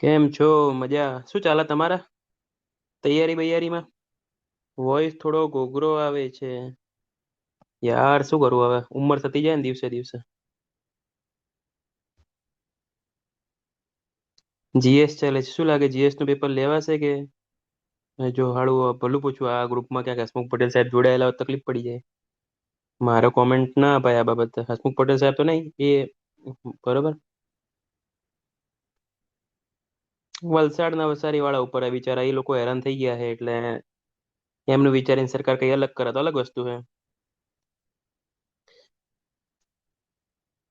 કેમ છો? મજા? શું ચાલે તમારા તૈયારી બૈયારીમાં? વોઇસ થોડો ઘોઘરો આવે છે. યાર શું કરું હવે, ઉંમર થતી જાય ને દિવસે દિવસે. જીએસ ચાલે છે, શું લાગે જીએસ નું પેપર લેવાશે કે? જો હાળું ભલું પૂછું, આ ગ્રુપમાં ક્યાંક હસમુખ પટેલ સાહેબ જોડાયેલા હોય તો તકલીફ પડી જાય. મારો કોમેન્ટ ના અપાય આ બાબતે. હસમુખ પટેલ સાહેબ તો નહીં એ. બરોબર. વલસાડના વસારી વાળા ઉપર બિચારા એ લોકો હેરાન થઈ ગયા છે એટલે એમનું વિચારીને સરકાર કઈ અલગ કરે તો અલગ વસ્તુ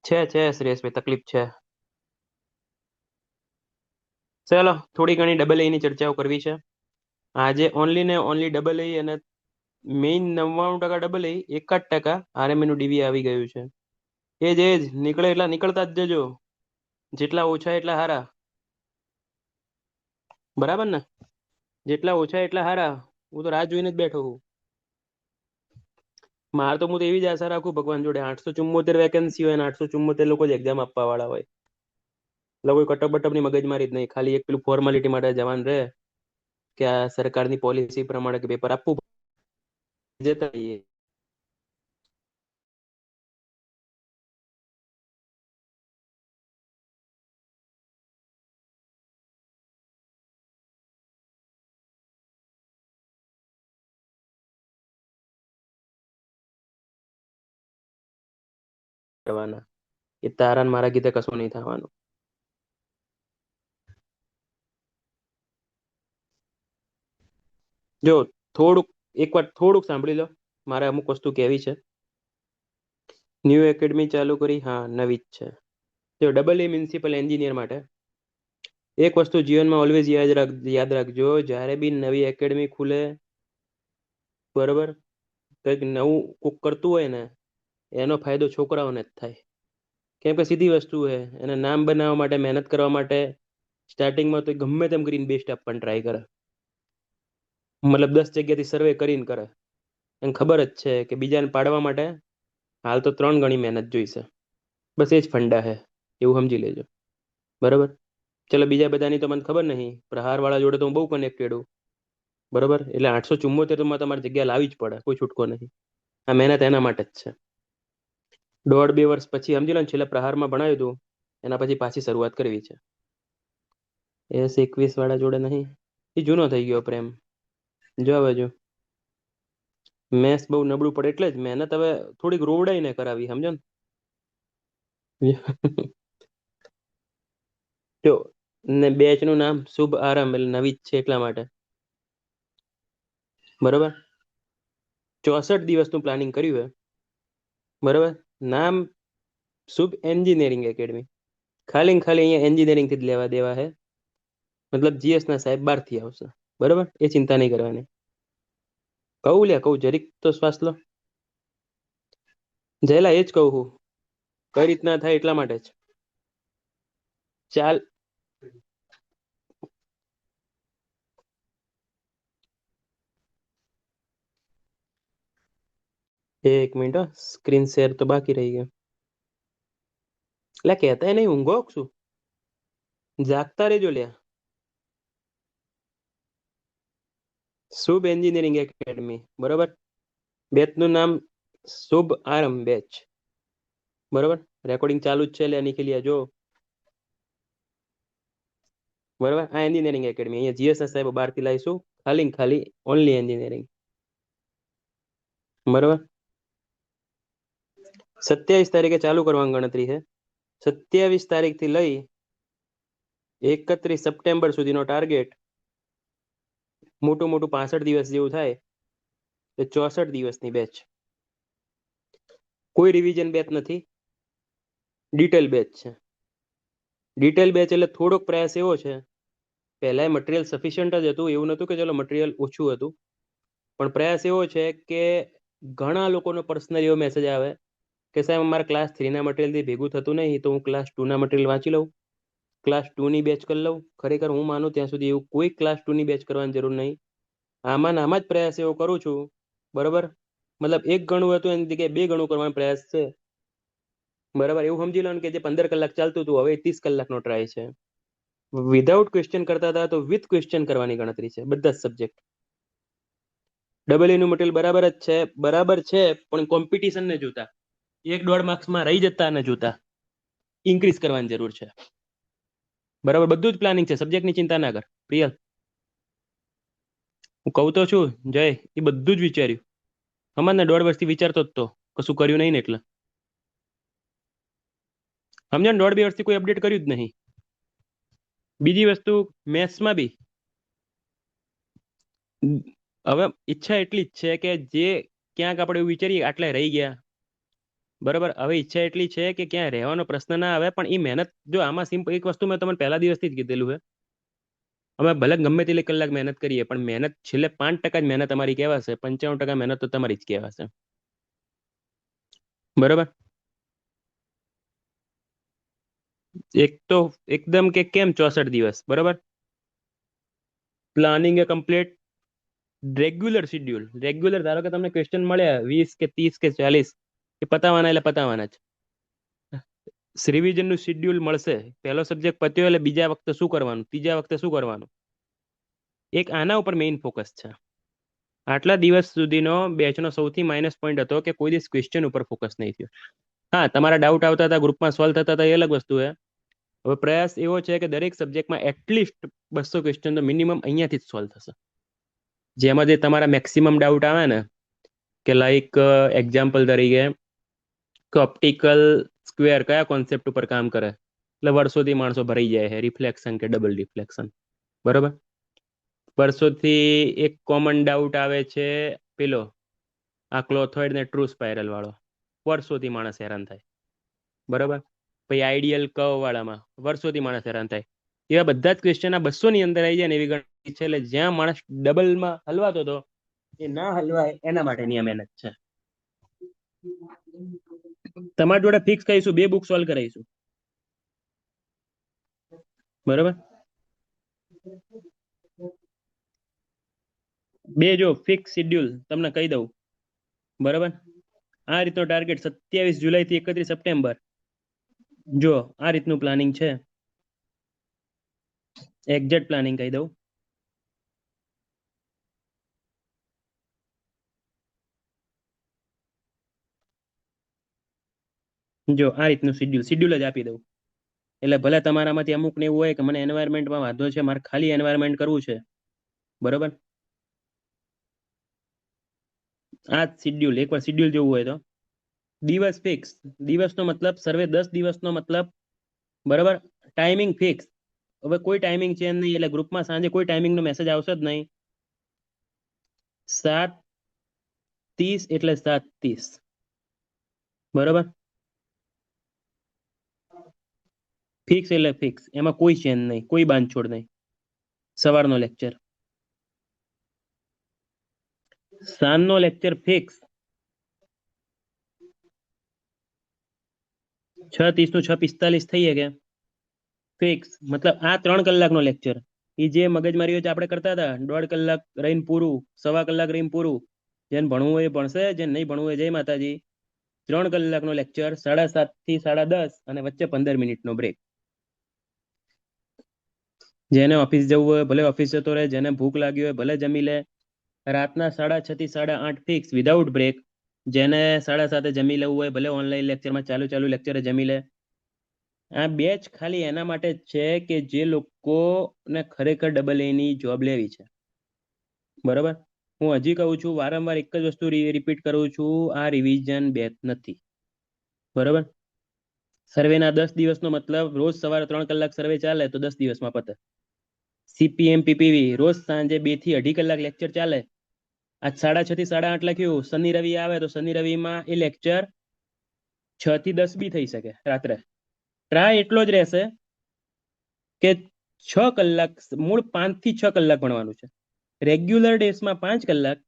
છે શ્રેયસભાઈ, તકલીફ છે. ચાલો થોડી ઘણી ડબલ ની ચર્ચાઓ કરવી છે આજે. ઓનલી ને ઓનલી ડબલ અને મેઇન 99% ડબલ એકાદ ટકા આરએમએ નું ડીવી આવી ગયું છે. એ જ નીકળે એટલા નીકળતા જ જજો. જેટલા ઓછા એટલા હારા. બરાબર ને? જેટલા ઓછા એટલા હારા. હું તો રાહ જોઈને જ બેઠો છું. મારે તો હું તો એવી જ આશા રાખું ભગવાન જોડે, 874 વેકેન્સી હોય અને 874 લોકો જ એક્ઝામ આપવા વાળા હોય. એટલે કોઈ કટઅપ બટઅપ ની મગજમારી જ નહીં, ખાલી એક પેલું ફોર્માલિટી માટે જવાન રહે કે આ સરકારની પોલિસી પ્રમાણે કે પેપર આપવું જતા રહીએ. કરવાના. એ તારા ને મારા કીધે કશું નહીં થવાનું. જો થોડુંક, એક વાર થોડુંક સાંભળી લો. મારે અમુક વસ્તુ કહેવી છે. ન્યૂ એકેડમી ચાલુ કરી, હા નવી જ છે. જો ડબલ એ મ્યુનિસિપલ એન્જિનિયર માટે એક વસ્તુ જીવનમાં ઓલવેઝ યાદ રાખજો, જ્યારે બી નવી એકેડમી ખુલે, બરોબર, કંઈક નવું કોક કરતું હોય ને, એનો ફાયદો છોકરાઓને જ થાય. કેમ કે સીધી વસ્તુ છે, એને નામ બનાવવા માટે, મહેનત કરવા માટે સ્ટાર્ટિંગમાં તો ગમે તેમ કરીને બેસ્ટ આપવાની ટ્રાય કરે. મતલબ 10 જગ્યાથી સર્વે કરીને કરે. એને ખબર જ છે કે બીજાને પાડવા માટે હાલ તો 3 ગણી મહેનત જોઈશે. બસ એ જ ફંડા છે, એવું સમજી લેજો. બરોબર. ચલો બીજા બધાની તો મને ખબર નહીં, પ્રહાર વાળા જોડે તો હું બહુ કનેક્ટેડ હું. બરોબર, એટલે 874 માં તમારે જગ્યા લાવવી જ પડે, કોઈ છૂટકો નહીં. આ મહેનત એના માટે જ છે. 1.5-2 વર્ષ પછી સમજી લો ને, છેલ્લે પ્રહારમાં ભણાવ્યું હતું એના પછી પાછી શરૂઆત કરવી છે. S21 વાળા જોડે નહીં, એ જૂનો થઈ ગયો પ્રેમ. જો હવે જો મેથ્સ બહુ નબળું પડે એટલે જ મહેનત હવે થોડીક રોવડાઈને કરાવી, સમજો ને. જો ને બેચ નું નામ શુભ આરંભ, એટલે નવી જ છે એટલા માટે. બરોબર. 64 દિવસનું પ્લાનિંગ કર્યું હે. બરોબર. નામ શુભ એન્જિનિયરિંગ એકેડમી. ખાલી ને ખાલી અહીંયા એન્જિનિયરિંગ થી જ લેવા દેવા છે. મતલબ જીએસ ના સાહેબ બહારથી આવશે. બરોબર, એ ચિંતા નહીં કરવાની. કહું લ્યા કહું, જરીક તો શ્વાસ લો. જયલા એ જ કહું છું, કઈ રીતના થાય એટલા માટે જ. ચાલ. એક મિનિટ, સ્ક્રીન શેર તો બાકી રહી ગયો. એટલે કહેતા નહીં, ઊંઘો શું? જાગતા રહેજો લ્યા. શુભ એન્જિનિયરિંગ એકેડમી, બરોબર. બેચ નું નામ શુભ આરંભ બેચ. બરોબર. રેકોર્ડિંગ ચાલુ જ છે, લ્યા નીકળ્યા જો. બરોબર. આ એન્જિનિયરિંગ એકેડમી, અહીંયા જીએસએસ સાહેબ બહારથી લાવીશું, ખાલી ને ખાલી ઓનલી એન્જિનિયરિંગ. બરોબર. 27 તારીખે ચાલુ કરવાની ગણતરી છે. 27 તારીખથી લઈ 31 સપ્ટેમ્બર સુધીનો ટાર્ગેટ. મોટું મોટું 65 દિવસ જેવું થાય તો 64 દિવસની બેચ. કોઈ રિવિઝન બેચ નથી, ડિટેલ બેચ છે. ડિટેલ બેચ એટલે થોડોક પ્રયાસ એવો છે, પહેલા મટીરિયલ સફિશિયન્ટ જ હતું, એવું નહોતું કે ચલો મટીરિયલ ઓછું હતું. પણ પ્રયાસ એવો છે કે ઘણા લોકોનો પર્સનલ એવો મેસેજ આવે કે સાહેબ અમારા ક્લાસ 3ના મટીરિયલથી ભેગું થતું નહીં, તો હું ક્લાસ 2ના મટીરિયલ વાંચી લઉં, ક્લાસ 2ની બેચ કરી લઉં. ખરેખર હું માનું ત્યાં સુધી એવું કોઈ ક્લાસ 2ની બેચ કરવાની જરૂર નહીં. આમાં આમાં જ પ્રયાસ એવો કરું છું. બરોબર. મતલબ 1 ગણું હતું એની જગ્યાએ 2 ગણું કરવાનો પ્રયાસ છે. બરાબર, એવું સમજી લો ને કે જે 15 કલાક ચાલતું હતું હવે 30 કલાકનો ટ્રાય છે. વિધાઉટ ક્વેશ્ચન કરતા હતા તો વિથ ક્વેશ્ચન કરવાની ગણતરી છે બધા જ સબ્જેક્ટ. ડબલ એનું મટીરિયલ બરાબર છે પણ કોમ્પિટિશન ને જોતા 1-1.5 માર્ક્સમાં રહી જતા ને જોતા ઇન્ક્રીઝ કરવાની જરૂર છે. બરાબર, બધું જ પ્લાનિંગ છે, સબ્જેક્ટની ચિંતા ના કર પ્રિયલ. હું કહું તો છું જય, એ બધું જ વિચાર્યું. અમારને 1.5 વર્ષથી વિચારતો જ તો કશું કર્યું નહીં ને એટલે સમજો ને, 1.5-2 વર્ષથી કોઈ અપડેટ કર્યું જ નહીં. બીજી વસ્તુ મેથ્સમાં બી હવે ઈચ્છા એટલી જ છે કે જે ક્યાંક આપણે એવું વિચારીએ આટલે રહી ગયા, બરાબર, હવે ઈચ્છા એટલી છે કે ક્યાં રહેવાનો પ્રશ્ન ના આવે. પણ એ મહેનત જો આમાં સિમ્પલ એક વસ્તુ મેં તમને પહેલા દિવસથી જ કીધેલું છે, અમે ભલે ગમે તેટલી કલાક મહેનત કરીએ પણ મહેનત છેલ્લે 5% જ મહેનત અમારી કહેવાશે, 95% મહેનત તો તમારી જ કહેવાશે. બરાબર, એક તો એકદમ કે કેમ 64 દિવસ, બરાબર, પ્લાનિંગ એ કમ્પ્લીટ, રેગ્યુલર શિડ્યુલ રેગ્યુલર. ધારો કે તમને ક્વેશ્ચન મળ્યા 20 કે 30 કે 40, એ પતાવવાના એટલે પતાવવાના જ. રિવિઝન નું શિડ્યુલ મળશે, પહેલો સબ્જેક્ટ પત્યો એટલે બીજા વખતે શું કરવાનું, ત્રીજા વખતે શું કરવાનું, એક આના ઉપર મેઇન ફોકસ છે. આટલા દિવસ સુધીનો બેચનો સૌથી માઇનસ પોઈન્ટ હતો કે કોઈ દિવસ ક્વેશ્ચન ઉપર ફોકસ નહીં થયો. હા, તમારા ડાઉટ આવતા હતા, ગ્રુપમાં સોલ્વ થતા હતા, એ અલગ વસ્તુ છે. હવે પ્રયાસ એવો છે કે દરેક સબ્જેક્ટમાં એટલીસ્ટ 200 ક્વેશ્ચન તો મિનિમમ અહીંયાથી જ સોલ્વ થશે. જેમાં જે તમારા મેક્સિમમ ડાઉટ આવે ને, કે લાઈક એક્ઝામ્પલ તરીકે કે ઓપ્ટિકલ સ્ક્વેર કયા કોન્સેપ્ટ ઉપર કામ કરે, એટલે વર્ષોથી માણસો ભરાઈ જાય છે, રિફ્લેક્શન કે ડબલ રિફ્લેક્શન. બરોબર, વર્ષોથી એક કોમન ડાઉટ આવે છે પેલો આ ક્લોથોઇડ ને ટ્રુ સ્પાઇરલ વાળો, વર્ષોથી માણસ હેરાન થાય. બરોબર, પછી આઈડિયલ કર્વ વાળામાં વર્ષોથી માણસ હેરાન થાય. એવા બધા જ ક્વેશ્ચન આ 200 ની અંદર આવી જાય ને એવી ગણતરી છે. એટલે જ્યાં માણસ ડબલમાં હલવાતો હતો એ ના હલવાય એના માટેની આ મહેનત છે. તમારી જોડે ફિક્સ કહીશું, 2 બુક સોલ્વ કરાવીશું. બરોબર, બે જો ફિક્સ શેડ્યુલ તમને કહી દઉં. બરોબર, આ રીતનો ટાર્ગેટ 27 જુલાઈ થી 31 સપ્ટેમ્બર. જો આ રીતનું પ્લાનિંગ છે, એક્ઝેક્ટ પ્લાનિંગ કહી દઉં. જો આ રીતનું શિડ્યુલ જ આપી દઉં. એટલે ભલે તમારામાંથી અમુક ને એવું હોય કે મને એન્વાયરમેન્ટમાં વાંધો છે, મારે ખાલી એન્વાયરમેન્ટ કરવું છે, બરોબર, આ શિડ્યુલ એકવાર શિડ્યુલ જોવું હોય તો દિવસ ફિક્સ. દિવસનો મતલબ સર્વે 10 દિવસનો મતલબ, બરાબર, ટાઈમિંગ ફિક્સ. હવે કોઈ ટાઈમિંગ ચેન્જ નહીં, એટલે ગ્રુપમાં સાંજે કોઈ ટાઈમિંગનો મેસેજ આવશે જ નહીં. 7:30 એટલે 7:30, બરોબર, ફિક્સ એટલે ફિક્સ, એમાં કોઈ ચેન્જ નહીં, કોઈ બાંધછોડ નહીં. સવારનો લેક્ચર, સાંજનો લેક્ચર ફિક્સ. 6:30 નું 6:45 થઈ કે ફિક્સ. મતલબ આ 3 કલાકનો લેક્ચર, એ જે મગજમારીઓ આપણે કરતા હતા 1.5 કલાક રહીને પૂરું, 1.25 કલાક રહીને પૂરું, જેને ભણવું હોય એ ભણશે, જેને નહીં ભણવું હોય જય માતાજી. 3 કલાકનો લેક્ચર, 7:30 થી 10:30, અને વચ્ચે 15 મિનિટનો બ્રેક. જેને ઓફિસ જવું હોય ભલે ઓફિસ જતો રહે, જેને ભૂખ લાગી હોય ભલે જમી લે. રાતના 6:30 થી 8:30 ફિક્સ વિધાઉટ બ્રેક. જેને 7:30 જમી લેવું હોય ભલે ઓનલાઈન લેક્ચરમાં ચાલુ લેક્ચરે જમી લે. આ બેચ ખાલી એના માટે જ છે કે જે લોકોને ખરેખર ડબલ એ ની જોબ લેવી છે. બરોબર, હું હજી કહું છું, વારંવાર એક જ વસ્તુ રિપીટ કરું છું, આ રિવિઝન બેચ નથી. બરોબર, સર્વેના 10 દિવસનો મતલબ રોજ સવારે 3 કલાક સર્વે ચાલે તો 10 દિવસમાં પતે. સીપીએમ પીપીવી રોજ સાંજે 2 થી 2.5 કલાક લેક્ચર ચાલે. આ 6:30 થી 8:30 લખ્યું, શનિ રવિ આવે તો શનિ રવિમાં એ લેક્ચર 6 થી 10 બી થઈ શકે રાત્રે. ટ્રાય એટલો જ રહેશે કે 6 કલાક, મૂળ 5 થી 6 કલાક ભણવાનું છે. રેગ્યુલર ડેઝમાં 5 કલાક,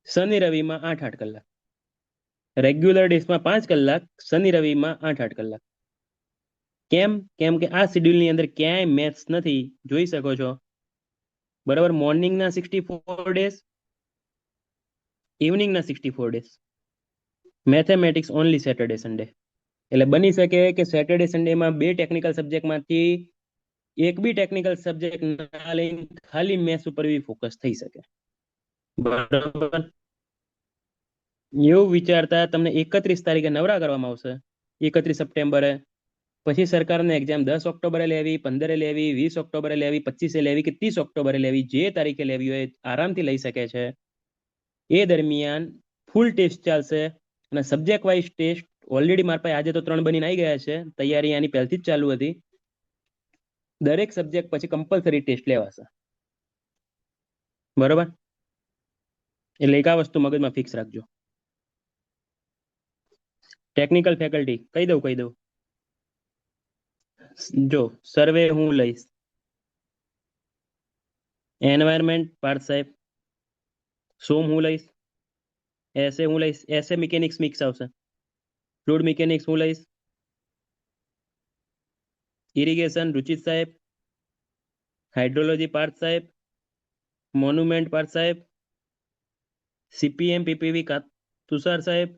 શનિ રવિમાં 8-8 કલાક. રેગ્યુલર ડેઝમાં 5 કલાક, શનિ રવિમાં 8-8 કલાક. કેમ? કેમ કે આ શેડ્યુલની અંદર ક્યાંય મેથ્સ નથી, જોઈ શકો છો. બરાબર, મોર્નિંગના 64 ડેઝ, ઇવનિંગના 64 days, mathematics only Saturday Sunday. એટલે બની શકે કે સેટરડે સન્ડેમાં બે ટેકનિકલ સબ્જેક્ટમાંથી એક બી ટેકનિકલ સબ્જેક્ટ ના લઈને ખાલી મેથ્સ ઉપર બી ફોકસ થઈ શકે. બરાબર. એવું વિચારતા તમને 31 તારીખે નવરા કરવામાં આવશે, 31 સપ્ટેમ્બરે. પછી સરકારને એક્ઝામ 10 ઓક્ટોબરે લેવી, 15 લેવી, 20 ઓક્ટોબરે લેવી, 25 લેવી કે 30 ઓક્ટોબરે લેવી, જે તારીખે લેવી હોય આરામથી લઈ શકે છે. એ દરમિયાન ફૂલ ટેસ્ટ ચાલશે અને સબ્જેક્ટ વાઇઝ ટેસ્ટ ઓલરેડી મારા પાસે આજે તો 3 બનીને આવી ગયા છે. તૈયારી આની પહેલથી જ ચાલુ હતી. દરેક સબ્જેક્ટ પછી કમ્પલસરી ટેસ્ટ લેવાશે. બરોબર. એટલે એક આ વસ્તુ મગજમાં ફિક્સ રાખજો. ટેકનિકલ ફેકલ્ટી કહી દઉં. જો સર્વે હું લઈશ, એન્વાયરમેન્ટ પાર્થ સાહેબ, સોમ હું લઈશ, એસે મિકેનિક્સ મિક્સ આવશે, ફ્લુઇડ મિકેનિક્સ હું લઈશ, ઇરિગેશન રુચિત સાહેબ, હાઇડ્રોલોજી પાર્થ સાહેબ, મોન્યુમેન્ટ પાર્થ સાહેબ, સીપીએમ પીપીવી તુષાર સાહેબ,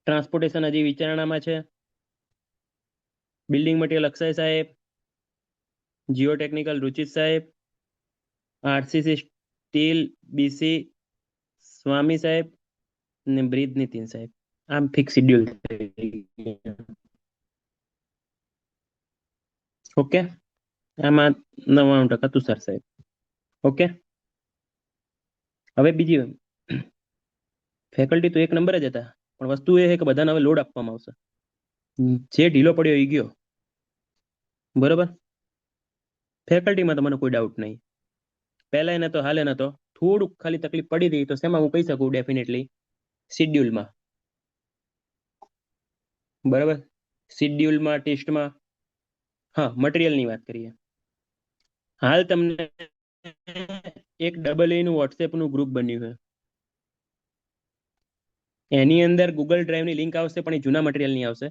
ટ્રાન્સપોર્ટેશન હજી વિચારણામાં છે, બિલ્ડિંગ મટીરિયલ અક્ષય સાહેબ, જીઓટેકનિકલ રુચિત સાહેબ, આરસીસી સ્ટીલ બીસી સ્વામી સાહેબ ને બ્રીજ નીતિન સાહેબ. આમ ફિક્સ શેડ્યુલ. ઓકે. આમાં 99% તુષાર સાહેબ. ઓકે. હવે બીજી ફેકલ્ટી તો એક નંબર જ હતા, પણ વસ્તુ એ છે કે બધાને હવે લોડ આપવામાં આવશે. જે ઢીલો પડ્યો એ ગયો. બરોબર. ફેકલ્ટીમાં તો મને કોઈ ડાઉટ નહીં. પહેલા એને તો હાલે નતો, થોડુંક ખાલી તકલીફ પડી હતી તો શેમાં હું કહી શકું ડેફિનેટલી શિડ્યુલમાં. બરાબર. શિડ્યુલમાં ટેસ્ટમાં. હા, મટીરિયલની વાત કરીએ. હાલ તમને એક AA નું વોટ્સએપનું ગ્રુપ બન્યું છે. એની અંદર ગૂગલ ડ્રાઈવની લિંક આવશે, પણ એ જૂના મટીરિયલની આવશે.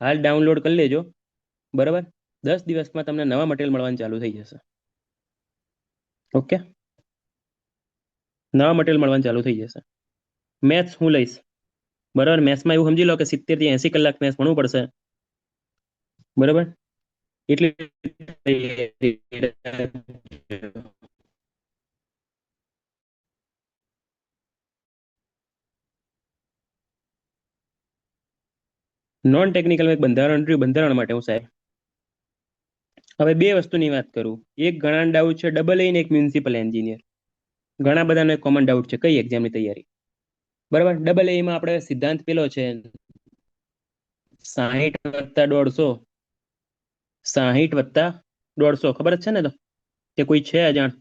હાલ ડાઉનલોડ કરી લેજો. બરાબર. 10 દિવસમાં તમને નવા મટીરિયલ મળવાનું ચાલુ થઈ જશે. ઓકે. નવા મટીરિયલ મળવાનું ચાલુ થઈ જશે. મેથ્સ હું લઈશ. બરાબર. મેથ્સમાં એવું સમજી લો કે 70 થી 80 કલાક મેથ્સ ભણવું પડશે. બરાબર. એટલે નોન ટેકનિકલ બંધારણ માટે હું સાહેબ. હવે બે વસ્તુની વાત કરું. એક ઘણા ડાઉટ છે AA ને એક મ્યુનિસિપલ એન્જિનિયર. ઘણા બધાનો કોમન ડાઉટ છે કઈ એક્ઝામની તૈયારી. બરાબર. AA માં આપણે સિદ્ધાંત પેલો છે 60 + 150. 60 + 150 ખબર જ છે ને? તો કે કોઈ છે અજાણ?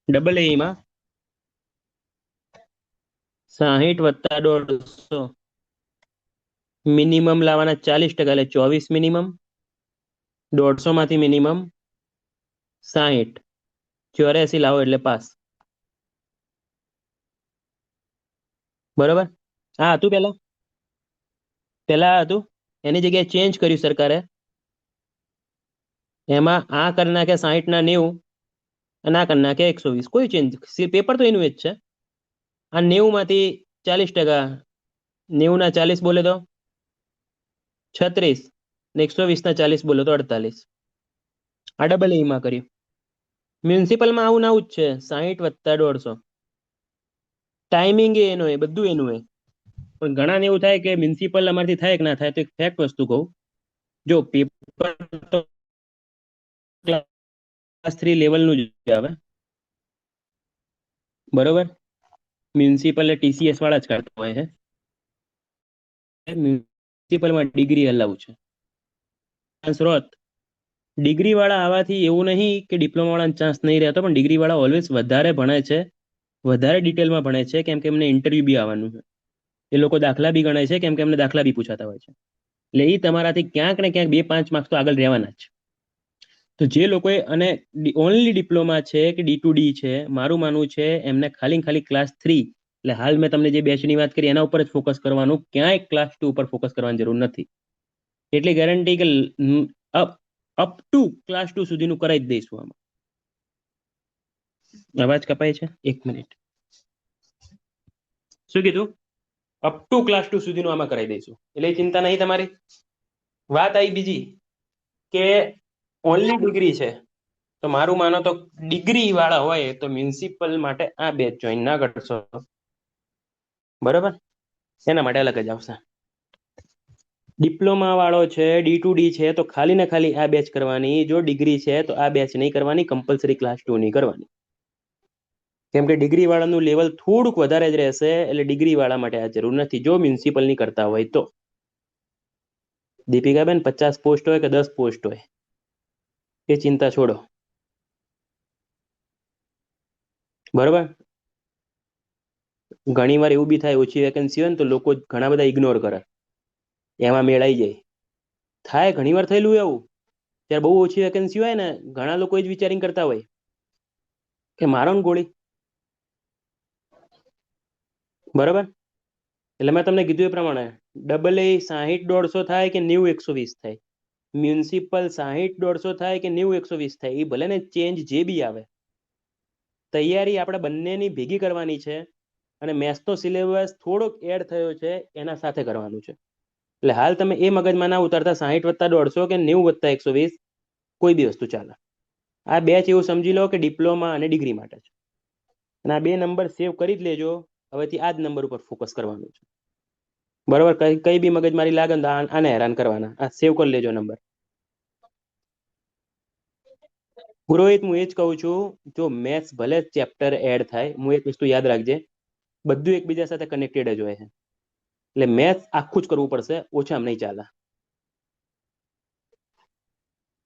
AA માં 60 + 150 મિનિમમ લાવવાના 40%, એટલે 24 મિનિમમ. 150 માંથી મિનિમમ 60, 84 લાવો એટલે પાસ. બરોબર. હા હતું પેલા. પેલા હતું, એની જગ્યાએ ચેન્જ કર્યું સરકારે. એમાં આ કરી નાખે 60 ના 90 અને આ કરી નાખે 120. કોઈ ચેન્જ, પેપર તો એનું જ છે. આ 90 માંથી 40%, 90 ના 40 બોલે તો 36 ને 120 ના 40 બોલે તો 48. આ AA માં કર્યું. મ્યુનિસિપલમાં આવું ને આવું જ છે, 60 + 150. ટાઈમિંગ એનો હોય, બધું એનું હોય. પણ ઘણાને એવું થાય કે મ્યુનિસિપલ અમારથી થાય કે ના થાય, તો એક ફેક્ટ વસ્તુ કહું. જો પેપર તો ક્લાસ 3 લેવલનું જ આવે. બરોબર. મ્યુનિસિપલ TCS વાળા જ કાઢતા હોય છે. મ્યુનિસિપલમાં ડિગ્રી અલાઉ છે. સ્રોત ડિગ્રી વાળા આવવાથી એવું નહીં કે ડિપ્લોમા વાળાને ચાન્સ નહીં રહેતો, પણ ડિગ્રી વાળા ઓલવેઝ વધારે ભણે છે, વધારે ડિટેલમાં ભણે છે, કેમ કે એમને ઇન્ટરવ્યુ બી આવવાનું છે. એ લોકો દાખલા બી ગણાય છે, કેમ કે એમને દાખલા બી પૂછાતા હોય છે. એટલે એ તમારાથી ક્યાંક ને ક્યાંક 2-5 માર્ક્સ તો આગળ રહેવાના જ. તો જે લોકોએ અને ઓનલી ડિપ્લોમા છે કે D2D છે, મારું માનવું છે એમને ખાલી ને ખાલી ક્લાસ 3, એટલે હાલ મેં તમને જે બેચની વાત કરી એના ઉપર જ ફોકસ કરવાનું, ક્યાંય ક્લાસ 2 ઉપર ફોકસ કરવાની જરૂર નથી. એટલી ગેરંટી કે અપ ટુ ક્લાસ 2 સુધીનું કરાવી જ દઈશું આમાં. અવાજ કપાય છે, 1 મિનિટ. શું કીધું? અપ ટુ ક્લાસ 2 સુધીનું આમાં કરાવી દઈશું, એટલે એ ચિંતા નહીં તમારી. વાત આવી બીજી કે ઓનલી ડિગ્રી છે, તો મારું માનો તો ડિગ્રી વાળા હોય તો મ્યુનિસિપલ માટે આ બેચ જોઈન ના કરશો, બરોબર? એના માટે અલગ જ આવશે. ડિપ્લોમા વાળો છે, D2D છે, તો ખાલી ને ખાલી આ બેચ કરવાની. જો ડિગ્રી છે તો આ બેચ નહીં કરવાની, કમ્પલસરી ક્લાસ 2 ની કરવાની. કેમ કે ડિગ્રી વાળાનું લેવલ થોડુંક વધારે જ રહેશે, એટલે ડિગ્રી વાળા માટે આ જરૂર નથી, જો મ્યુનિસિપલ ની કરતા હોય તો. દીપિકાબેન 50 પોસ્ટ હોય કે 10 પોસ્ટ હોય એ ચિંતા છોડો, બરોબર? ઘણી વાર એવું બી થાય ઓછી વેકેન્સી હોય ને તો લોકો ઘણા બધા ઇગ્નોર કરે, એમાં મેળાઈ જાય. થાય, ઘણી વાર થયેલું એવું. ત્યારે બહુ ઓછી વેકેન્સી હોય ને, ઘણા લોકો એ જ વિચારિંગ કરતા હોય કે મારો ને ગોળી, બરોબર? એટલે મેં તમને કીધું એ પ્રમાણે ડબલ એ 60-150 થાય કે 90-120 થાય, મ્યુનિસિપલ 60-150 થાય કે 90-120 થાય, એ ભલે ને ચેન્જ જે બી આવે, તૈયારી આપણે બંનેની ભેગી કરવાની છે. અને મેથ્સનો સિલેબસ થોડોક એડ થયો છે, એના સાથે કરવાનું છે. એટલે હાલ તમે એ મગજમાં ના ઉતારતા 60+150 કે 90+120 કોઈ બી વસ્તુ ચાલે. આ બેચ એવું સમજી લો કે ડિપ્લોમા અને ડિગ્રી માટે છે. અને આ બે નંબર સેવ કરી જ લેજો. હવેથી આ જ નંબર ઉપર ફોકસ કરવાનું છે, બરોબર? કઈ બી મગજ મારી લાગે ને આને હેરાન કરવાના. આ સેવ કરી લેજો નંબર. પુરોહિત, હું એ જ કહું છું, જો મેથ્સ ભલે ચેપ્ટર એડ થાય, હું એક વસ્તુ યાદ રાખજે, બધું એકબીજા સાથે કનેક્ટેડ જ હોય છે. એટલે મેથ્સ આખું જ કરવું પડશે, ઓછામાં નહીં ચાલે.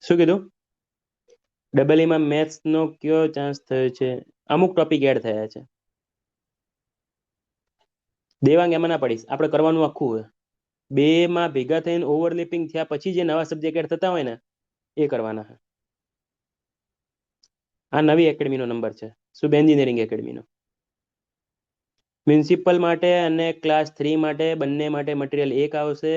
શું કીધું? ડબલ ઈમાં મેથ્સ નો કયો ચાન્સ થયો છે? અમુક ટોપિક એડ થયા છે. દેવાંગ એમાં ના પડીશ, આપણે કરવાનું આખું હોય. બે માં ભેગા થઈને ઓવરલેપિંગ થયા પછી જે નવા સબ્જેક્ટ એડ થતા હોય ને, એ કરવાના. આ નવી એકેડમીનો નંબર છે, શુભ એન્જિનિયરિંગ એકેડમીનો. મ્યુનિસિપલ માટે અને ક્લાસ 3 માટે બંને માટે મટીરિયલ એક આવશે.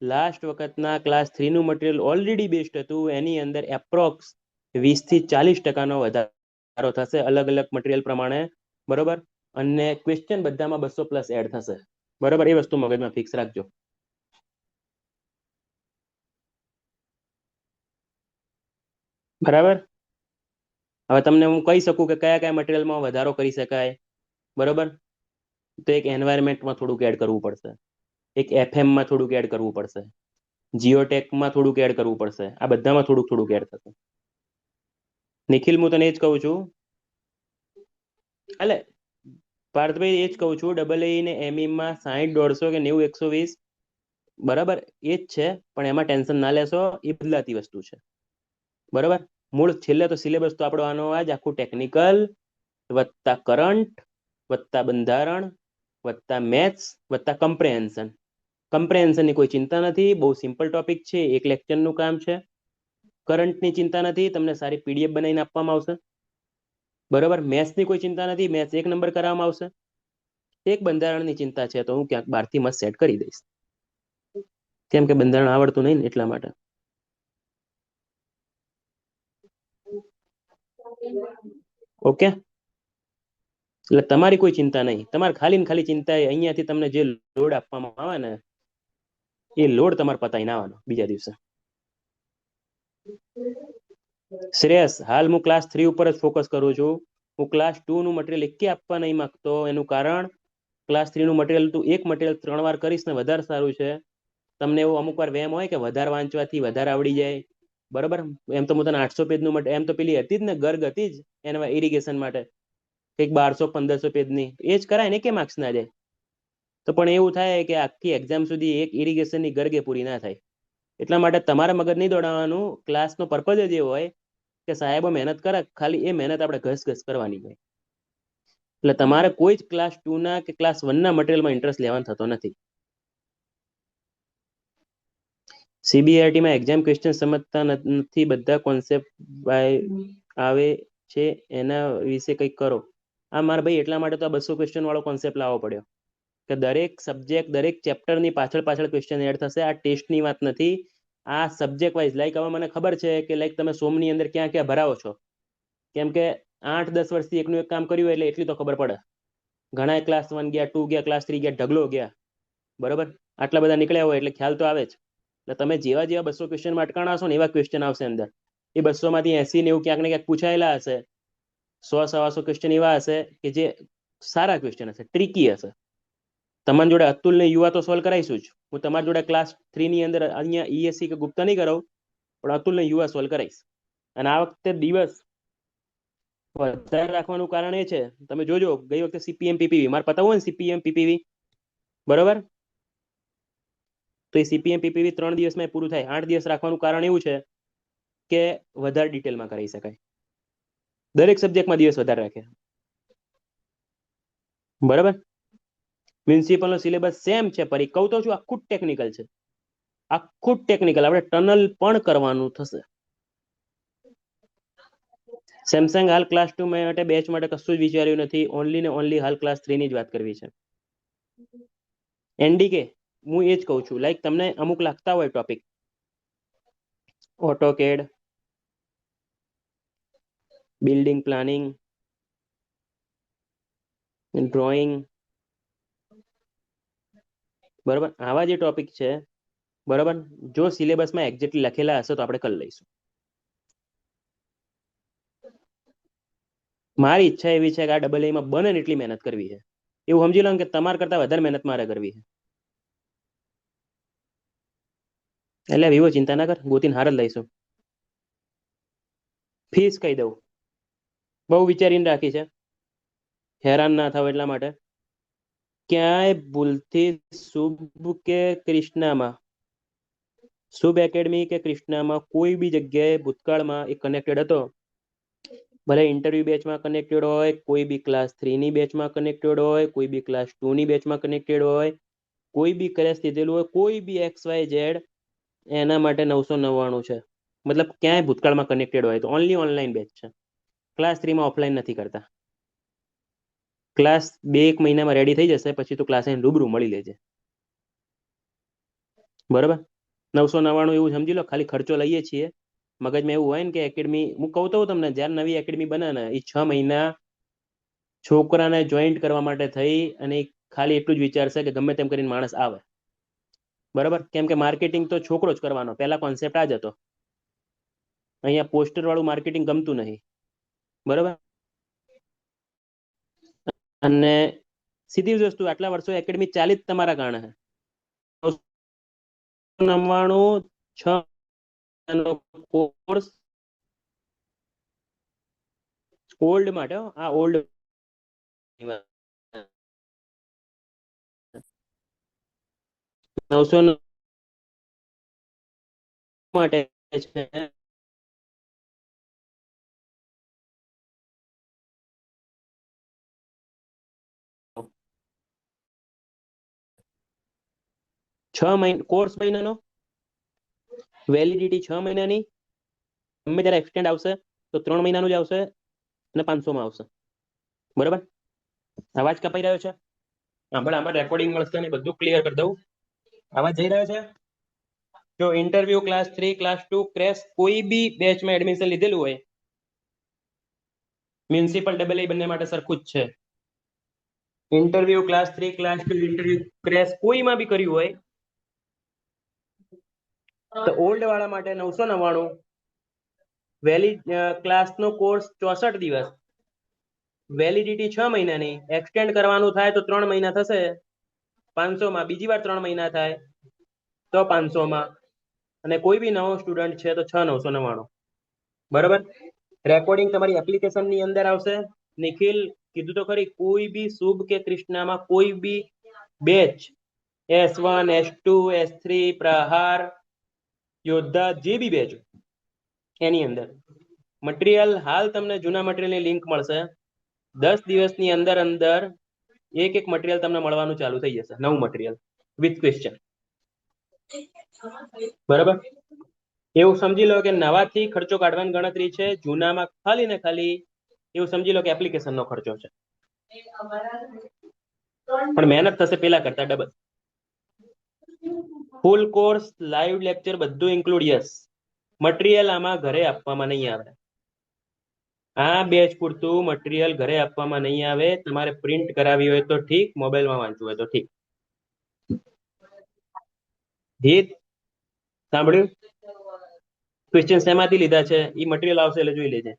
લાસ્ટ વખતના ક્લાસ 3 નું મટીરિયલ ઓલરેડી બેસ્ટ હતું, એની અંદર એપ્રોક્સ 20-40% વધારો થશે અલગ અલગ મટીરિયલ પ્રમાણે, બરોબર? અને ક્વેશ્ચન બધામાં 200+ એડ થશે, બરોબર? એ વસ્તુ મગજમાં ફિક્સ રાખજો, બરાબર? હવે તમને હું કહી શકું કે કયા કયા મટીરિયલમાં વધારો કરી શકાય, બરોબર? તો એક એન્વાયરમેન્ટમાં થોડુંક એડ કરવું પડશે, એક એફએમમાં થોડુંક એડ કરવું પડશે, જીઓટેકમાં થોડુંક એડ કરવું પડશે. આ બધામાં થોડુંક થોડુંક એડ થશે. નિખિલ, હું તને એ જ કહું છું, એટલે પાર્થભાઈ એ જ કહું છું, ડબલ એ ને એમઈમાં 60-150 કે 90-120 બરાબર એ જ છે, પણ એમાં ટેન્શન ના લેશો, એ બદલાતી વસ્તુ છે, બરાબર? મૂળ છેલ્લે તો સિલેબસ તો આપણો આનો જ આખું ટેકનિકલ વત્તા કરંટ વત્તા બંધારણ વત્તા મેથ્સ વત્તા કમ્પ્રેહેન્શન. કમ્પ્રેહેન્શનની કોઈ ચિંતા નથી, બહુ સિમ્પલ ટોપિક છે, એક લેક્ચરનું કામ છે. કરંટની ચિંતા નથી, તમને સારી પીડીએફ બનાવીને આપવામાં આવશે, બરોબર? મેથ્સની કોઈ ચિંતા નથી, મેથ્સ 1 નંબર કરાવવામાં આવશે. એક બંધારણની ચિંતા છે, તો હું ક્યાંક બહારથી મસ્ત સેટ કરી દઈશ, કેમ કે બંધારણ આવડતું નહીં ને એટલા માટે. ઓકે, એટલે તમારી કોઈ ચિંતા નહીં, તમારે ખાલી ને ખાલી ચિંતા અહીંયાથી તમને જે લોડ આપવામાં આવે ને, એ લોડ તમારે પતાવીને આવવાનો બીજા દિવસે. શ્રેયસ, હાલ હું ક્લાસ 3 ઉપર જ ફોકસ કરું છું. હું ક્લાસ 2 નું મટીરિયલ એકે આપવા નહીં માંગતો. એનું કારણ, ક્લાસ 3 નું મટીરિયલ તું એક મટીરિયલ 3 વાર કરીશ ને વધારે સારું છે. તમને એવું અમુક વાર વેમ હોય કે વધારે વાંચવાથી વધારે આવડી જાય, બરોબર? એમ તો હું તને 800 પેજનું એમ તો પેલી હતી જ ને, ગર્ગ હતી જ એના ઇરિગેશન માટે, કંઈક 1200-1500 પેજની, એ જ કરાય ને, કે માર્ક્સ ના જાય? તો પણ એવું થાય કે આખી એક્ઝામ સુધી એક ઇરિગેશનની ગર્ગે પૂરી ના થાય. એટલા માટે તમારે મગજ નહીં દોડાવવાનું, ક્લાસનો પર્પઝ જ એવો હોય કે સાહેબો મહેનત કરે, ખાલી એ મહેનત આપણે ઘસ કરવાની હોય. એટલે તમારે કોઈ જ ક્લાસ 2 ના કે ક્લાસ 1 ના મટીરિયલમાં ઇન્ટરેસ્ટ લેવાનો થતો નથી. સીબીઆરટીમાં એક્ઝામ ક્વેશ્ચન સમજતા નથી, બધા કોન્સેપ્ટ આવે છે, એના વિશે કંઈક કરો. આ મારા ભાઈ એટલા માટે તો આ 200 ક્વેશ્ચન વાળો કોન્સેપ્ટ લાવવો પડ્યો કે દરેક સબ્જેક્ટ દરેક ચેપ્ટરની પાછળ ક્વેશ્ચન એડ થશે. આ ટેસ્ટની વાત નથી, આ સબ્જેક્ટ વાઇઝ. લાઈક હવે મને ખબર છે કે લાઈક તમે સોમની અંદર ક્યાં ક્યાં ભરાવો છો, કેમ કે 8-10 વર્ષથી એકનું એક કામ કર્યું એટલે એટલી તો ખબર પડે. ઘણા ક્લાસ 1 ગયા, 2 ગયા, ક્લાસ 3 ગયા, ઢગલો ગયા, બરોબર, આટલા બધા નીકળ્યા હોય એટલે ખ્યાલ તો આવે જ. એટલે તમે જેવા જેવા 200 ક્વેશ્ચનમાં અટકાણા હશો ને એવા ક્વેશ્ચન આવશે અંદર. એ 200 માંથી 80 90 ક્યાંક ને ક્યાંક પૂછાયેલા હશે. 100 સવાસો ક્વેશ્ચન એવા હશે કે જે સારા ક્વેશ્ચન હશે, ટ્રિકી હશે. તમારી જોડે અતુલ ને યુવા તો સોલ્વ કરાવીશું જ. હું તમારી જોડે ક્લાસ 3 ની અંદર અહીંયા ઈએસસી કે ગુપ્તા નહીં કરાવું, પણ અતુલ ને યુવા સોલ્વ કરાવીશ. અને આ વખતે દિવસ વધારે રાખવાનું કારણ એ છે, તમે જોજો ગઈ વખતે સીપીએમ પીપીવી મારે પતાવું હોય ને સીપીએમ પીપીવી, બરોબર, તો એ સીપીએમ પીપીવી 3 દિવસમાં પૂરું થાય. 8 દિવસ રાખવાનું કારણ એવું છે કે વધારે ડિટેલમાં કરી શકાય. દરેક સબ્જેક્ટમાં દિવસ વધારે રાખે, બરાબર. મ્યુનિસિપલ નો સિલેબસ સેમ છે, પર કહું તો છું આખું ટેકનિકલ છે, આખું ટેકનિકલ. આપણે ટનલ પણ કરવાનું થશે. સેમસંગ હાલ ક્લાસ 2 માટે બેચ માટે કશું જ વિચાર્યું નથી. ઓનલી ને ઓનલી હાલ ક્લાસ 3 ની જ વાત કરવી છે. એનડીકે હું એ જ કહું છું, લાઈક તમને અમુક લાગતા હોય topic, AutoCAD, building planning, drawing, બરાબર, આવા જે ટોપિક છે, બરાબર, જો સિલેબસમાં એક્ઝેક્ટલી લખેલા હશે તો આપણે કરી લઈશું. મારી ઈચ્છા એવી છે કે આ ડબલ એમાં બને ને એટલી મહેનત કરવી છે. એવું સમજી લો કે તમારા કરતા વધારે મહેનત મારે કરવી છે. એટલે વિવો ચિંતા ના કર, ગોતીને હાર જ લઈશું. ફીસ કહી દઉં, બહુ વિચારીને રાખી છે, હેરાન ના થાવ એટલા માટે. ક્યાંય ભૂલથી શુભ કે ક્રિષ્નામાં, શુભ એકેડમી કે ક્રિષ્નામાં કોઈ બી જગ્યાએ ભૂતકાળમાં એ કનેક્ટેડ હતો, ભલે ઇન્ટરવ્યુ બેચમાં કનેક્ટેડ હોય, કોઈ બી ક્લાસ 3 ની બેચમાં કનેક્ટેડ હોય, કોઈ બી ક્લાસ 2 ની બેચમાં કનેક્ટેડ હોય, કોઈ બી ક્રેશ દીધેલું હોય, કોઈ બી એક્સ વાય ઝેડ, એના માટે 999 છે. મતલબ ક્યાંય ભૂતકાળમાં કનેક્ટેડ હોય તો ઓનલી ઓનલાઈન બેચ છે. ક્લાસ 3 માં ઓફલાઈન નથી કરતા. ક્લાસ 2-1 મહિનામાં રેડી થઈ જશે, પછી તો ક્લાસ રૂબરૂ મળી લેજે, બરાબર. 999 એવું સમજી લો, ખાલી ખર્ચો લઈએ છીએ. મગજમાં એવું હોય ને કે એકેડમી, હું કહું તો તમને, જ્યારે નવી એકેડમી બને ને એ 6 મહિના છોકરાને જોઈન્ટ કરવા માટે થઈ, અને ખાલી એટલું જ વિચારશે કે ગમે તેમ કરીને માણસ આવે, બરાબર. કેમ કે માર્કેટિંગ તો છોકરો જ કરવાનો, પહેલા કોન્સેપ્ટ આ જ હતો. અહીંયા પોસ્ટર વાળું માર્કેટિંગ ગમતું નહીં, બરાબર. અને સીધી જ વસ્તુ, આટલા વર્ષો એકેડમી ચાલી જ તમારા કારણે છે. 999 6 કોર્સ ઓલ્ડ માટે, આ ઓલ્ડ નવસો માટે છે. છ મહિના કોર્સ, મહિનાનો વેલિડિટી 6 મહિનાની. ગમે ત્યારે એક્સટેન્ડ આવશે તો 3 મહિનાનું જ આવશે અને 500 માં આવશે, બરાબર. અવાજ કપાઈ રહ્યો છે? આમાં રેકોર્ડિંગ મળશે ને બધું ક્લિયર કરી દઉં. અવાજ જઈ રહ્યો છે? જો ઇન્ટરવ્યુ ક્લાસ 3 ક્લાસ 2 ક્રેશ કોઈ બી બેચમાં એડમિશન લીધેલું હોય, મ્યુનિસિપલ ડબલ બંને માટે સરખું જ છે. Interview class 3 class 2 interview crash કોઈમાં બી કર્યું હોય તો ઓલ્ડ વાળા માટે 999. વેલિડ ક્લાસનો કોર્સ 64 દિવસ, વેલિડિટી 6 મહિનાની. એક્સટેન્ડ કરવાનું થાય તો 3 મહિના થશે 500 માં, બીજી વાર 3 મહિના થાય તો 500 માં. અને કોઈ બી નવો સ્ટુડન્ટ છે તો 6,999, બરાબર. રેકોર્ડિંગ તમારી એપ્લિકેશન ની અંદર આવશે. નિખિલ કીધું તો ખરી, કોઈ બી શુભ કે કૃષ્ણામાં કોઈ બી બેચ, S1 S2 S3 પ્રહાર યોદ્ધા, જે બી બેચ એની અંદર મટીરિયલ, હાલ તમને જૂના મટીરિયલની લિંક મળશે. 10 દિવસની અંદર અંદર એક મટીરિયલ તમને મળવાનું ચાલુ થઈ જશે, નવું મટીરિયલ વિથ ક્વેશ્ચન, બરાબર. એવું સમજી લો કે નવાથી ખર્ચો કાઢવાની ગણતરી છે, જૂનામાં ખાલી ને ખાલી એવું સમજી લો કે એપ્લિકેશનનો ખર્ચો છે. પણ મહેનત થશે પેલા કરતા ડબલ. ફૂલ કોર્સ લાઈવ લેક્ચર બધું ઇન્ક્લુડ, યસ. મટીરિયલ આમાં ઘરે આપવામાં નહીં આવે. આ બેચ પૂરતું મટીરિયલ ઘરે આપવામાં નહીં આવે. તમારે પ્રિન્ટ કરાવી હોય તો ઠીક, મોબાઈલમાં વાંચવું હોય તો ઠીક. હિત સાંભળ્યું? ક્વેશ્ચન શેમાંથી લીધા છે એ મટીરિયલ આવશે એટલે જોઈ લેજે.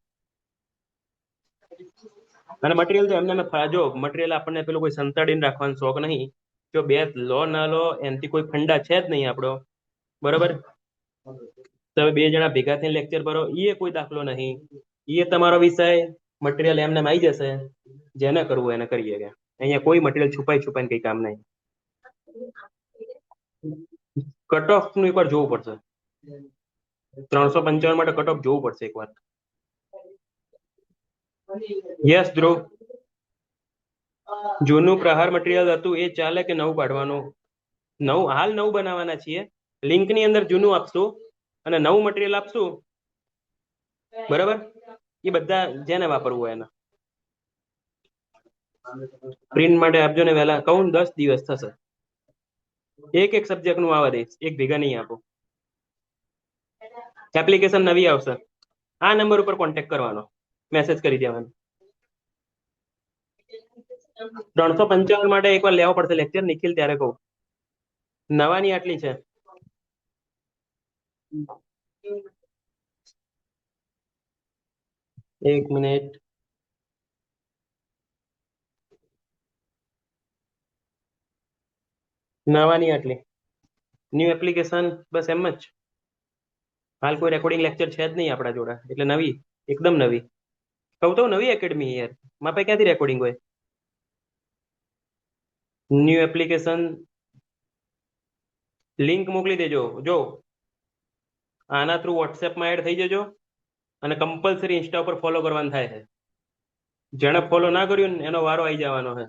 અને મટીરિયલ તો એમને જો મટીરિયલ આપણને પેલું કોઈ સંતાડીને રાખવાનો શોખ નહીં. જો બે લો ના લો એનાથી કોઈ ફંડા છે જ નહીં આપણો. બરોબર. તમે બે જણા ભેગા થઈને લેક્ચર ભરો એ કોઈ દાખલો નહીં. એ તમારો વિષય મટીરિયલ એમને આવી જશે. જેને કરવું એને કરીએ કે અહીંયા કોઈ મટીરિયલ છુપાઈને કઈ કામ નહીં. કટ ઓફ નું એકવાર જોવું પડશે. 355 માટે કટ ઓફ જોવું પડશે એકવાર. યસ ધ્રુવ. જૂનું પ્રહાર મટીરિયલ હતું એ ચાલે કે નવું કાઢવાનું? નવું હાલ નવું બનાવવાના છીએ. લિંક ની અંદર જૂનું આપશું અને નવું મટીરિયલ આપશું. બરાબર. એ બધા જેને વાપરવું હોય એને પ્રિન્ટ માટે આપજો ને વહેલા કહું 10 દિવસ થશે. એક સબ્જેક્ટ નું આવવા દઈશ, એક ભેગા નહીં આપો. એપ્લિકેશન નવી આવશે. આ નંબર ઉપર કોન્ટેક્ટ કરવાનો, મેસેજ કરી દેવાનો. 355 માટે એકવાર લેવો પડશે લેક્ચર નિખિલ, ત્યારે કહું. નવાની આટલી છે. એક મિનિટ. નવાની આટલી ન્યુ એપ્લિકેશન બસ એમ જ. હાલ કોઈ રેકોર્ડિંગ લેક્ચર છે જ નહીં આપણા જોડે, એટલે નવી, એકદમ નવી. કહું તો નવી એકેડમી યાર, મારા પાસે ક્યાંથી રેકોર્ડિંગ હોય? ન્યુ એપ્લિકેશન લિંક મોકલી દેજો. જો આના થ્રુ વોટ્સએપમાં એડ થઈ જજો અને કમ્પલસરી ઇન્સ્ટા ઉપર ફોલો કરવાનું થાય છે. જેણે ફોલો ના કર્યું ને એનો વારો આવી જવાનો છે.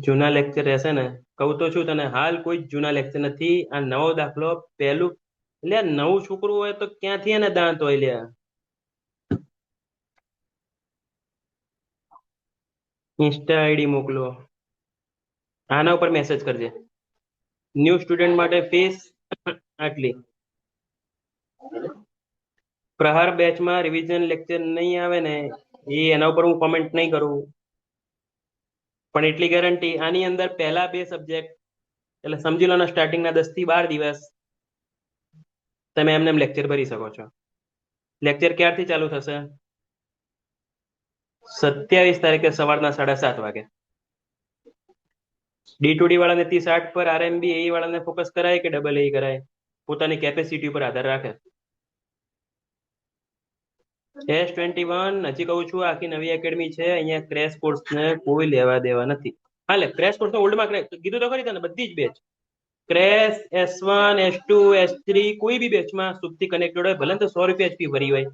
જૂના લેક્ચર રહેશે ને, કહું તો છું તને, હાલ કોઈ જૂના લેક્ચર નથી. આ નવો દાખલો પહેલું, એટલે નવું છોકરું હોય તો ક્યાંથી એને દાંત હોય લ્યા. ઇન્સ્ટા આઈડી મોકલો, આના ઉપર મેસેજ કરજે. ન્યૂ સ્ટુડન્ટ માટે ફીસ આટલી. પ્રહાર બેચમાં રિવિઝન લેક્ચર નહીં આવે ને, એના ઉપર હું કોમેન્ટ નહીં કરું, પણ એટલી ગેરંટી, આની અંદર પહેલા 2 સબ્જેક્ટ એટલે સમજી લો ને, સ્ટાર્ટિંગના 10 થી 12 દિવસ તમે એમને લેક્ચર ભરી શકો છો. લેક્ચર ક્યારથી ચાલુ થશે? 27 તારીખે સવારના 7:30 વાગે. D2D વાળાને 30-8 પર, RMB એ વાળાને ફોકસ કરાય કે ડબલ એ કરાય, પોતાની કેપેસિટી ઉપર આધાર રાખે. S21 હજી કહું છું, આખી નવી એકેડમી છે. અહીંયા ક્રેશ કોર્સ ને કોઈ લેવા દેવા નથી. હાલે ક્રેશ કોર્સ તો ઓલ્ડમાં કીધું તો ખરી તને, બધી જ batch crash, S1 S2 S3 કોઈ બી બેચમાં સુપથી કનેક્ટેડ હોય, ભલે તો 100 રૂપિયા ફી ભરી હોય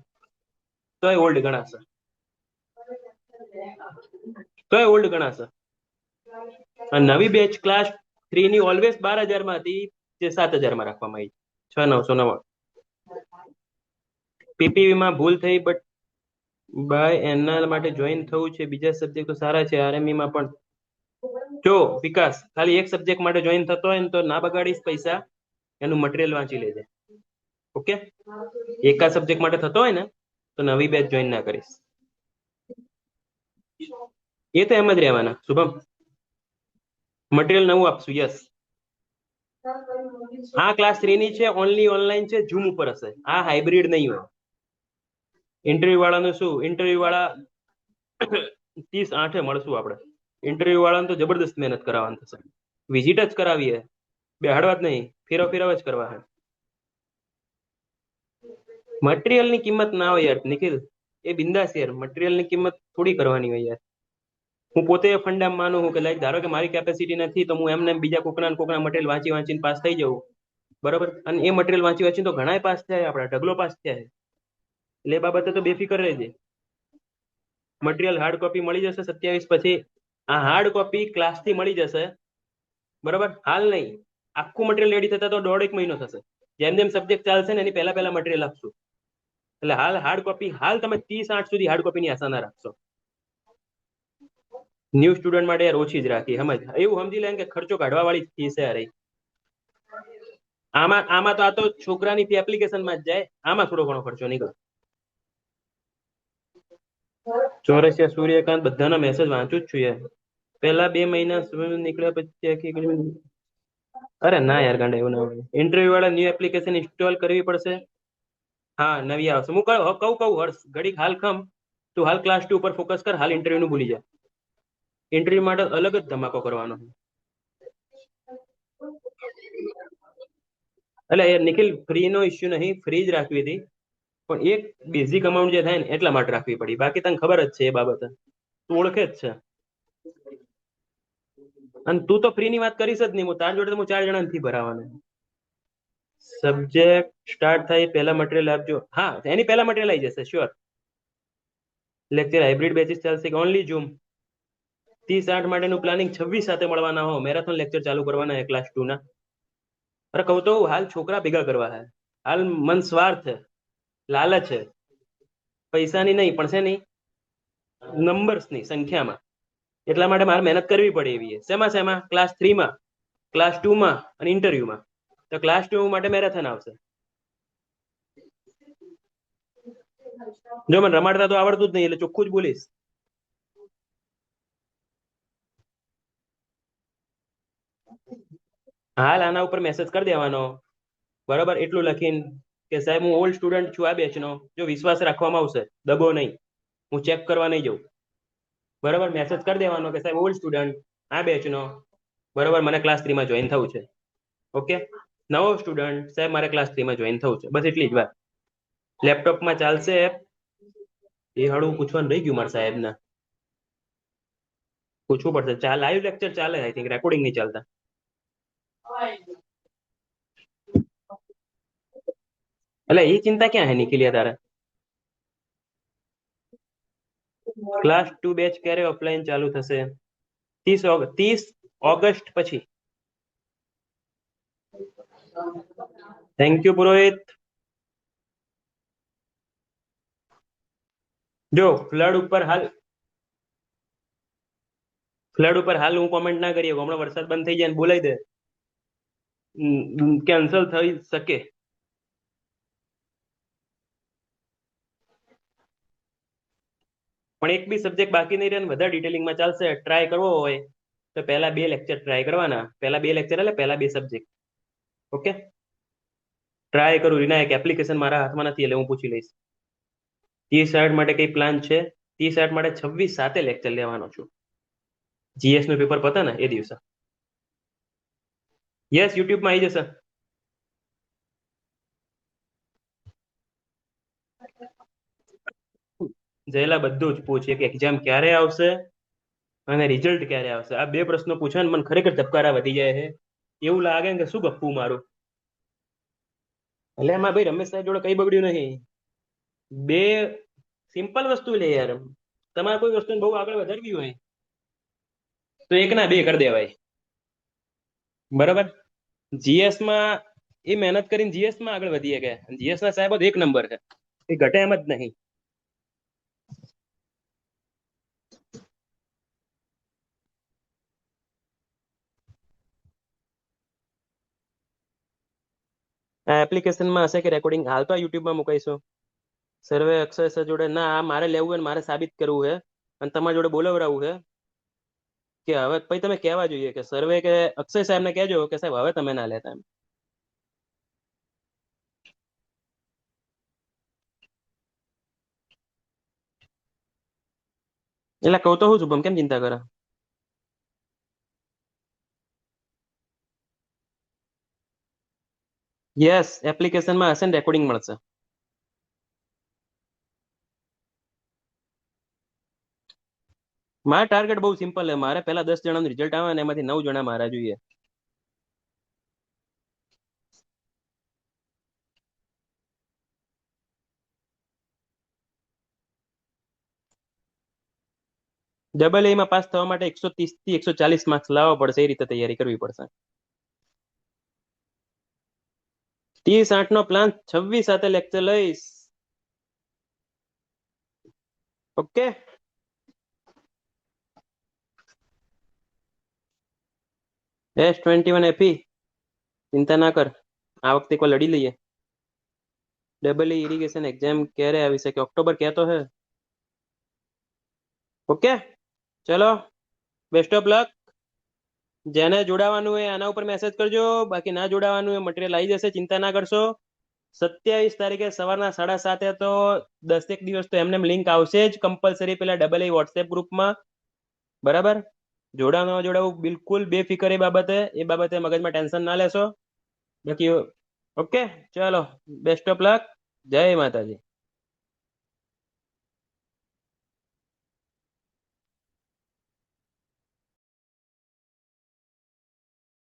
તોય ઓલ્ડ ગણાશે. અને નવી બેચ ક્લાસ 3 ની ઓલવેઝ 12,000 માં હતી, જે 7,000 માં રાખવામાં આવી. 6,999. PPV માં ભૂલ થઈ, બટ બાય એના માટે જોઈન થવું છે. બીજા સબ્જેક્ટ તો સારા છે. RME માં પણ જો વિકાસ, ખાલી એક સબ્જેક્ટ માટે જોઈન થતો હોય ને તો ના બગાડીશ પૈસા, એનું મટીરિયલ વાંચી લેજે. ઓકે, એકા સબ્જેક્ટ માટે થતો હોય ને તો નવી બેચ જોઈન ના કરીશ. એ તો એમ જ રહેવાના. શુભમ, મટીરિયલ નવું આપશું. યસ, આ ક્લાસ 3 ની છે, ઓનલી ઓનલાઈન છે, ઝૂમ ઉપર હશે. આ હાઇબ્રિડ નહીં હોય. ઇન્ટરવ્યુ વાળાનું શું, ઇન્ટરવ્યુ વાળા 30/8 મળશું આપણે. ઇન્ટરવ્યુ વાળાને તો જબરદસ્ત મહેનત કરાવવાની થશે. વિઝિટ જ કરાવીએ, બેહાડવા જ નહીં, ફેરવ જ કરવા છે. મટીરિયલ ની કિંમત ના હોય યાર નિખિલ, એ બિંદાસ યાર. મટીરિયલ ની કિંમત થોડી કરવાની હોય યાર. હું પોતે ફંડા માનું છું કે લાઈક ધારો કે મારી કેપેસિટી નથી તો હું એમને બીજા કોકના મટીરિયલ વાંચીને પાસ થઈ જાઉં, બરોબર. અને એ મટીરિયલ વાંચીને તો ઘણા પાસ થયા, આપણા ઢગલો પાસ થયા. એટલે એ બાબતે તો બેફિકર રહેજે. મટીરિયલ હાર્ડ કોપી મળી જશે 27 પછી. આ હાર્ડ કોપી ક્લાસથી મળી જશે, બરોબર. હાલ નહીં, આખું મટીરિયલ રેડી થતા તો 1.5 મહિનો થશે. જેમ જેમ સબ્જેક્ટ ચાલશે ને એની પહેલા મટીરિયલ આપશું. એટલે હાલ હાર્ડ કોપી, હાલ તમે 30/8 સુધી હાર્ડ કોપીની આશા ના રાખશો. ન્યૂ સ્ટુડન્ટ માટે યાર ઓછી જ રાખી, સમજ. એવું સમજી લે કે ખર્ચો કાઢવા વાળી ફીસ છે યાર. આમાં તો આ તો છોકરાની ફી એપ્લિકેશનમાં જ જાય, આમાં થોડો ઘણો ખર્ચો નીકળે. ચોરસિયા, સૂર્યકાંત બધાના મેસેજ વાંચું જ છું યાર. પહેલા 2 મહિના સમય નીકળ્યા પછી અરે ના યાર ગાંડા એવું ના હોય. ઇન્ટરવ્યુ વાળા ન્યૂ એપ્લિકેશન ઇન્સ્ટોલ કરવી પડશે. હા નવી આવશે. હું કહું હર્ષ ઘડીક હાલ ખમ. તું હાલ ક્લાસ 2 ઉપર ફોકસ કર. હાલ ઇન્ટરવ્યુ નું ભૂલી જા. ઇન્ટરવ્યુ માટે અલગ જ ધમાકો કરવાનો છે. એટલે યાર નિખિલ ફ્રી નો ઇસ્યુ નહીં, ફ્રી જ રાખવી હતી. પણ એક બેઝિક અમાઉન્ટ જે થાય ને એટલા માટે રાખવી પડી. બાકી તને ખબર જ છે એ બાબતે. તું ઓળખે જ છે. અને તું તો ફ્રી ની વાત કરીશ જ નહીં. હું તાર જોડે તો હું 4 જણા ફી ભરાવાના. સબ્જેક્ટ સ્ટાર્ટ થાય એ પહેલા મટીરિયલ આપજો. હા એની પહેલા મટીરિયલ આવી જશે શ્યોર. લેક્ચર હાઇબ્રિડ બેચીસ ચાલશે કે ઓનલી ઝૂમ? 30-8 માટેનું પ્લાનિંગ 26 સાથે મળવાના હો. મેરેથોન લેક્ચર ચાલુ કરવાના છે ક્લાસ 2 ના. અરે કહું તો હાલ છોકરા ભેગા કરવા હે. હાલ મન સ્વાર્થ છે, લાલચ છે. પૈસાની નહીં પણ છે નહીં, નંબર્સની સંખ્યામાં. એટલા માટે મારે મહેનત કરવી પડે એવી છે. શેમાં શેમાં? ક્લાસ 3 માં, ક્લાસ 2 માં અને ઇન્ટરવ્યુમાં. તો ક્લાસ 2 માટે મેરેથોન આવશે. જો મને રમાડતા તો આવડતું જ નહીં એટલે ચોખ્ખું જ બોલીશ. હાલ આના ઉપર મેસેજ કરી દેવાનો, બરાબર, એટલું લખીને કે સાહેબ હું ઓલ્ડ સ્ટુડન્ટ છું આ બેચનો. જો વિશ્વાસ રાખવામાં આવશે, દગો નહીં. હું ચેક કરવા નહીં જઉં. બરાબર, મેસેજ કરી દેવાનો કે સાહેબ ઓલ્ડ સ્ટુડન્ટ આ બેચનો, બરાબર, મને ક્લાસ 3 માં જોઈન થવું છે. ઓકે. નવો સ્ટુડન્ટ સાહેબ મારે ક્લાસ 3 માં જોઈન થવું છે. બસ એટલી જ વાત. લેપટોપમાં ચાલશે એપ? એ હળું પૂછવાનું રહી ગયું મારા સાહેબને. પૂછવું પડશે. લાઈવ લેક્ચર ચાલે, આઈ થિંક રેકોર્ડિંગ નહીં ચાલતા. એટલે એ ચિંતા ક્યાં હે નીકળ્યા તારે? ક્લાસ 2 બેચ ક્યારે ઓફલાઈન ચાલુ થશે? 30 ઓગસ્ટ પછી. થેન્ક યુ પુરોહિત. જો ફ્લડ ઉપર હાલ હું કોમેન્ટ ના કરી શકું. હમણાં વરસાદ બંધ થઈ જાય ને બોલાવી દે, કેન્સલ થઈ શકે. પણ એક બી સબ્જેક્ટ બાકી નહીં રહે ને બધા ડિટેલિંગમાં ચાલશે. ટ્રાય કરવો હોય તો પહેલા 2 લેક્ચર ટ્રાય કરવાના. પહેલા 2 લેક્ચર એટલે પહેલા 2 સબ્જેક્ટ. ઓકે. ટ્રાય કરું. વિનાયક એપ્લિકેશન મારા હાથમાં નથી એટલે હું પૂછી લઈશ. 30 માટે કઈ પ્લાન છે? 30 માટે 26 સાથે લેક્ચર લેવાનો છું. જીએસ નું પેપર પતે ને એ દિવસે. યસ, યુટ્યુબમાં આવી જશે. જયેલા બધું જ પૂછે કે એક્ઝામ ક્યારે આવશે અને રિઝલ્ટ ક્યારે આવશે. આ 2 પ્રશ્નો પૂછે ને મને ખરેખર ધબકારા વધી જાય છે. એવું લાગે ને કે શું ગપ્પું મારું. એટલે એમાં ભાઈ રમેશ સાહેબ જોડે કઈ બગડ્યું નહીં. બે સિમ્પલ વસ્તુ લે યાર. તમારે કોઈ વસ્તુને બહુ આગળ વધારવી હોય તો 1 ના 2 કરી દેવાય. બરાબર. જીએસ માં એ મહેનત કરીને જીએસ માં આગળ વધીએ ગયા. જીએસ ના સાહેબ 1 નંબર છે. એ ઘટે એમ જ નહીં. આ એપ્લિકેશનમાં હશે કે રેકોર્ડિંગ? હાલ તો યુટ્યુબમાં મુકાઈશું. સર્વે અક્ષય સર જોડે ના, આ મારે લેવું હોય ને મારે સાબિત કરવું છે અને તમારા જોડે બોલાવડાવવું છે કે હવે પછી તમે કહેવા જોઈએ કે સર્વે કે અક્ષય સાહેબને કહેજો કે સાહેબ હવે તમે ના લેતા એમ. એટલે કહું તો હું શુભમ કેમ ચિંતા કરે? યસ, એપ્લિકેશનમાં હશે ને રેકોર્ડિંગ મળશે. મારા ટાર્ગેટ બહુ સિમ્પલ છે. મારે પહેલા 10 જણાનું રિઝલ્ટ આવે ને એમાંથી 9 જણા મારા જોઈએ. ડબલ એમાં પાસ થવા માટે 130 થી 140 માર્ક્સ લાવવા પડશે. એ રીતે તૈયારી કરવી પડશે. 30-8 નો પ્લાન, 26 સાથે લેક્ચર લઈશ. ઓકે. S21 એફી ચિંતા ના કર. આ વખતે કોઈ લડી લઈએ. ડબલ ઇરિગેશન એક્ઝામ ક્યારે આવી શકે? ઓક્ટોબર કહેતો હે. ઓકે ચલો. Best of luck. જેને જોડાવાનું હોય આના ઉપર મેસેજ કરજો, બાકી ના જોડાવાનું હોય મટીરિયલ આવી જશે, ચિંતા ના કરશો. 27 તારીખે સવારના 7:30 તો 10 એક દિવસ તો એમને લિંક આવશે જ કમ્પલસરી પેલા ડબલ એ વોટ્સએપ ગ્રુપમાં. બરાબર. જોડાવું ન જોડાવું બિલકુલ બેફિકર એ બાબતે મગજમાં ટેન્શન ના લેશો. બાકી ઓકે. ચલો. Best of luck. જય માતાજી.